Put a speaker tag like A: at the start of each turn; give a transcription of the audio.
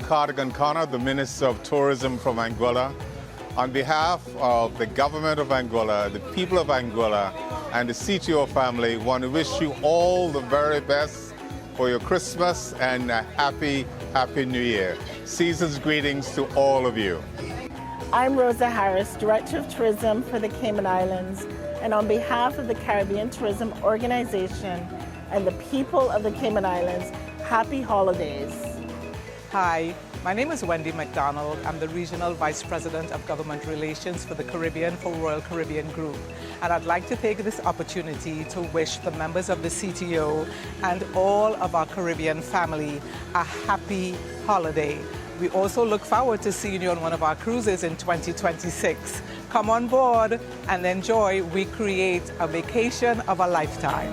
A: Cardigan Connor, the Minister of Tourism from Anguilla. On behalf of the government of Anguilla, the people of Anguilla, and the CTO family, want to wish you all the very best for your Christmas and a happy New Year. Season's greetings to all of you.
B: I'm Rosa Harris, Director of Tourism for the Cayman Islands, and on behalf of the Caribbean Tourism Organization and the people of the Cayman Islands, happy holidays.
C: Hi, my name is Wendy McDonald. I'm the Regional Vice President of Government Relations for the Caribbean for Royal Caribbean Group. And I'd like to take this opportunity to wish the members of the CTO and all of our Caribbean family a happy holiday. We also look forward to seeing you on one of our cruises in 2026. Come on board and enjoy. We create a vacation of a lifetime.